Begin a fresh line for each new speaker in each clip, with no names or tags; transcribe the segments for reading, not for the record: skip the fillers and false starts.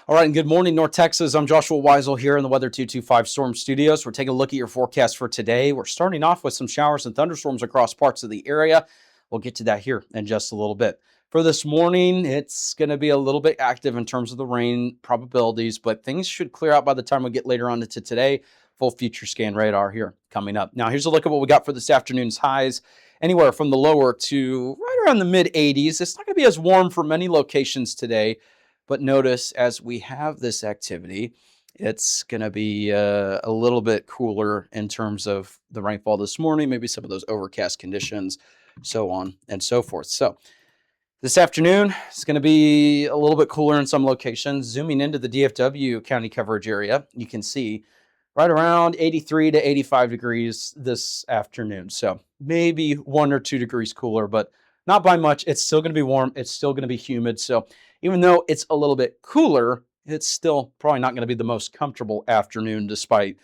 All right, and good morning, North Texas. I'm Joshua Weisel here in the Weather 225 Storm Studios. We're taking a look at your forecast for today. We're starting off with some showers and thunderstorms across parts of the area. We'll get to that here in just a little bit. For this morning, it's going to be a little bit active in terms of the rain probabilities, but things should clear out by the time we get later on into today. Full future scan radar here coming up. Now, here's a look at what we got for this afternoon's highs. Anywhere from the lower to right around the mid 80s. It's not going to be as warm for many locations today. But notice as we have this activity, it's going to be a little bit cooler in terms of the rainfall this morning, maybe some of those overcast conditions, so on and so forth. So this afternoon, it's going to be a little bit cooler in some locations. Zooming into the DFW county coverage area, you can see right around 83 to 85 degrees this afternoon. So maybe 1 or 2 degrees cooler, but not by much. It's still going to be warm. It's still going to be humid. So even though it's a little bit cooler, it's still probably not going to be the most comfortable afternoon, despite,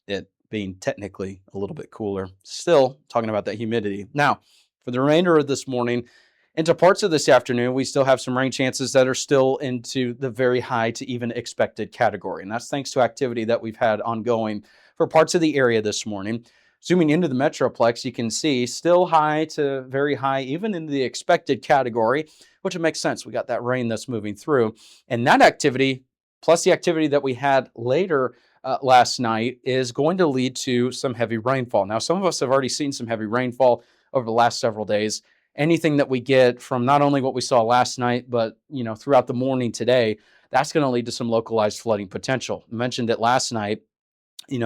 it being technically a little bit cooler. Still talking about that humidity. Now, for the remainder of this morning, into parts of this afternoon, we still have some rain chances that are still into the very high to even expected category. And that's thanks to activity that we've had ongoing for parts of the area this morning. Zooming into the Metroplex, you can see still high to very high, even in the expected category, which it makes sense. We got that rain that's moving through. And that activity, plus the activity that we had later last night, is going to lead to some heavy rainfall. Now, some of us have already seen some heavy rainfall over the last several days. Anything that we get from not only what we saw last night, but throughout the morning today, that's going to lead to some localized flooding potential. I mentioned it last night.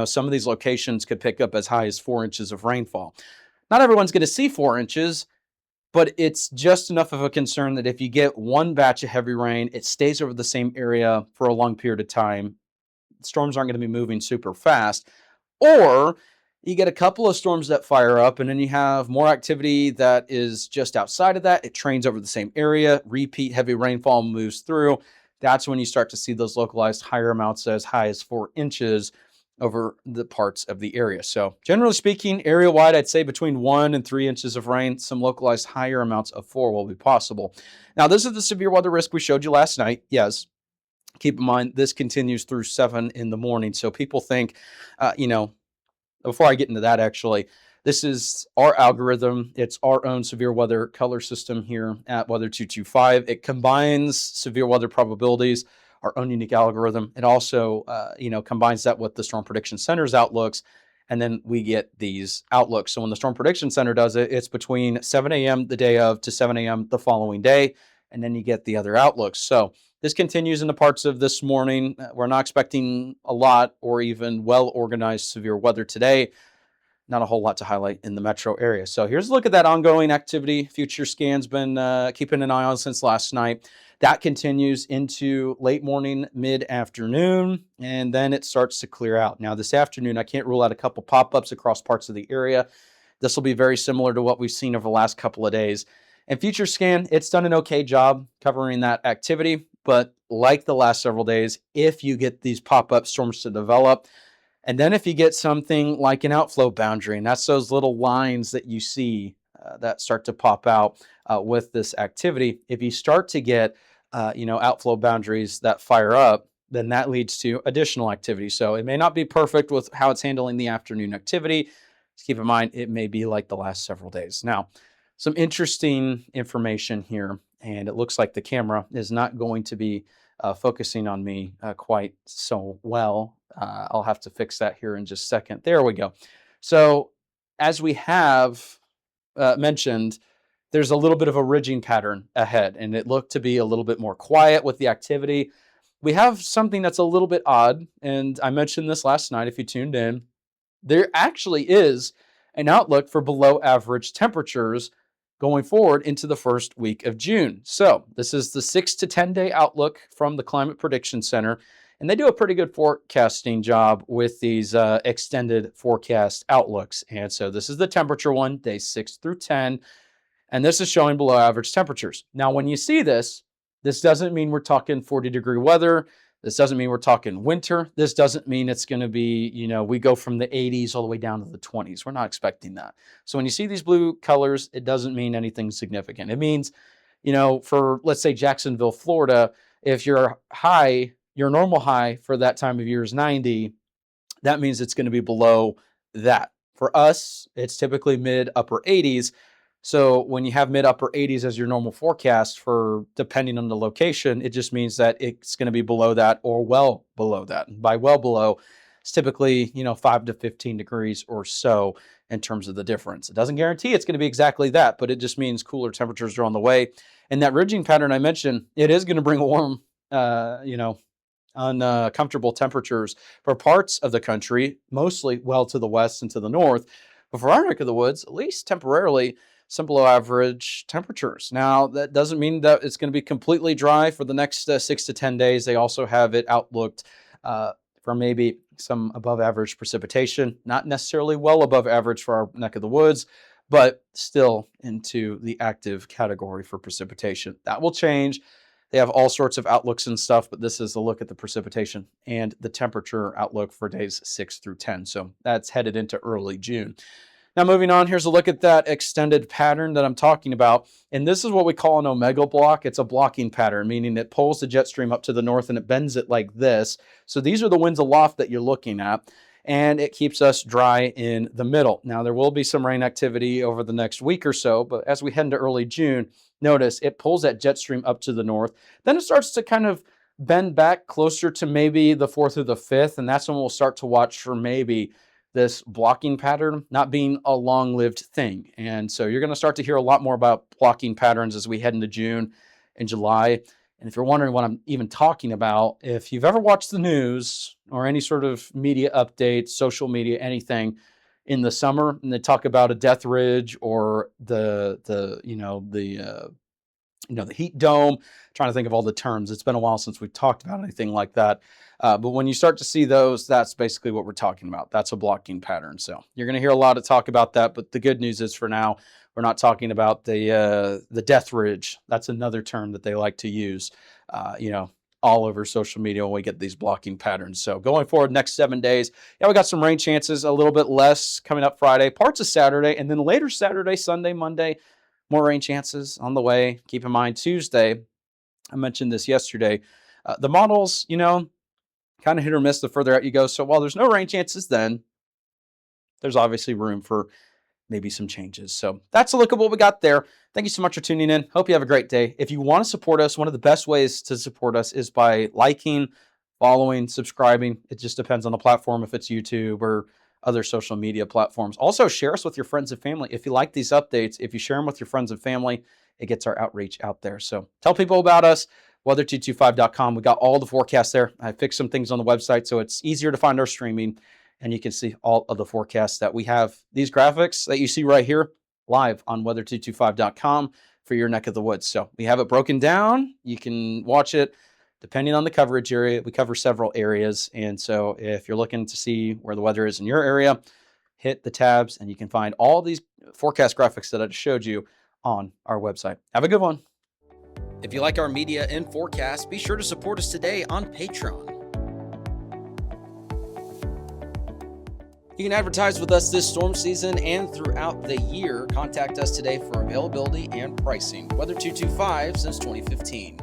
Some of these locations could pick up as high as 4 inches of rainfall. Not everyone's going to see 4 inches, but it's just enough of a concern that if you get one batch of heavy rain, it stays over the same area for a long period of time. Storms aren't going to be moving super fast. Or you get a couple of storms that fire up, and then you have more activity that is just outside of that. It trains over the same area, repeat heavy rainfall moves through. That's when you start to see those localized higher amounts as high as 4 inches over the parts of the area. So generally speaking, area-wide, I'd say between 1 and 3 inches of rain. Some localized higher amounts of 4 will be possible. Now, this is the severe weather risk we showed you last night. Yes. Keep in mind, this continues through 7 in the morning. So people think, before I get into that, actually, this is our algorithm. It's our own severe weather color system here at Weather 225. It combines severe weather probabilities, our own unique algorithm. It also, combines that with the Storm Prediction Center's outlooks, and then we get these outlooks. So when the Storm Prediction Center does it, it's between 7 a.m. the day of to 7 a.m. the following day, and then you get the other outlooks. So this continues into parts of this morning. We're not expecting a lot or even well-organized severe weather today. Not a whole lot to highlight in the metro area. So here's a look at that ongoing activity. Future scan's been keeping an eye on since last night. That continues into late morning, mid-afternoon, and then it starts to clear out. Now, this afternoon, I can't rule out a couple pop-ups across parts of the area. This will be very similar to what we've seen over the last couple of days. And Future Scan, it's done an okay job covering that activity. But like the last several days, if you get these pop-up storms to develop, and then if you get something like an outflow boundary, and that's those little lines that you see that start to pop out with this activity, if you start to get outflow boundaries that fire up, then that leads to additional activity. So it may not be perfect with how it's handling the afternoon activity. Just keep in mind, it may be like the last several days. Now, some interesting information here, and it looks like the camera is not going to be focusing on me quite so well. I'll have to fix that here in just a second. There we go. So as we have mentioned, there's a little bit of a ridging pattern ahead, and it looked to be a little bit more quiet with the activity. We have something that's a little bit odd, and I mentioned this last night if you tuned in. There actually is an outlook for below average temperatures going forward into the first week of June. So this is the 6 to 10 day outlook from the Climate Prediction Center. And they do a pretty good forecasting job with these extended forecast outlooks. And so this is the temperature one, day 6 through 10. And this is showing below average temperatures. Now, when you see this, this doesn't mean we're talking 40-degree weather. This doesn't mean we're talking winter. This doesn't mean it's going to be, we go from the 80s all the way down to the 20s. We're not expecting that. So when you see these blue colors, it doesn't mean anything significant. It means, for, let's say, Jacksonville, Florida, If your high, your normal high for that time of year is 90, that means it's going to be below that. For us, it's typically mid upper 80s. So when you have mid upper 80s as your normal forecast for depending on the location, it just means that it's going to be below that or well below that. And by well below, it's typically, 5 to 15 degrees or so in terms of the difference. It doesn't guarantee it's going to be exactly that, but it just means cooler temperatures are on the way. And that ridging pattern I mentioned, it is going to bring warm, uncomfortable temperatures for parts of the country, mostly well to the west and to the north. But for our neck of the woods, at least temporarily, some below average temperatures. Now, that doesn't mean that it's going to be completely dry for the next 6 to 10 days. They also have it outlooked for maybe some above average precipitation, not necessarily well above average for our neck of the woods, but still into the active category for precipitation. That will change. They have all sorts of outlooks and stuff, but this is a look at the precipitation and the temperature outlook for days 6 through 10. So that's headed into early June. Now, moving on, here's a look at that extended pattern that I'm talking about. And this is what we call an omega block. It's a blocking pattern, meaning it pulls the jet stream up to the north and it bends it like this. So these are the winds aloft that you're looking at, and it keeps us dry in the middle. Now, there will be some rain activity over the next week or so, but as we head into early June, notice it pulls that jet stream up to the north. Then it starts to kind of bend back closer to maybe the 4th or the 5th, and that's when we'll start to watch for maybe this blocking pattern not being a long-lived thing. And so you're going to start to hear a lot more about blocking patterns as we head into June and July. And if you're wondering what I'm even talking about, if you've ever watched the news or any sort of media updates, social media, anything in the summer, and they talk about a death ridge or the heat dome, trying to think of all the terms. It's been a while since we've talked about anything like that. But when you start to see those, that's basically what we're talking about. That's a blocking pattern. So you're going to hear a lot of talk about that. But the good news is for now, we're not talking about the death ridge. That's another term that they like to use, all over social media when we get these blocking patterns. So going forward, next 7 days, we got some rain chances, a little bit less coming up Friday, parts of Saturday, and then later Saturday, Sunday, Monday, more rain chances on the way. Keep in mind, Tuesday, I mentioned this yesterday, the models, kind of hit or miss the further out you go. So while there's no rain chances then, there's obviously room for maybe some changes. So that's a look at what we got there. Thank you so much for tuning in. Hope you have a great day. If you want to support us, one of the best ways to support us is by liking, following, subscribing. It just depends on the platform, if it's YouTube or other social media platforms. Also, share us with your friends and family. If you like these updates, if you share them with your friends and family, it gets our outreach out there. So tell people about us, weather225.com. We got all the forecasts there. I fixed some things on the website, so it's easier to find our streaming, and you can see all of the forecasts that we have. These graphics that you see right here, live on weather225.com for your neck of the woods. So we have it broken down. You can watch it depending on the coverage area. We cover several areas. And so if you're looking to see where the weather is in your area, hit the tabs and you can find all these forecast graphics that I just showed you on our website. Have a good one. If you like our media and forecast, be sure to support us today on Patreon. You can advertise with us this storm season and throughout the year. Contact us today for availability and pricing. Weather225 since 2015.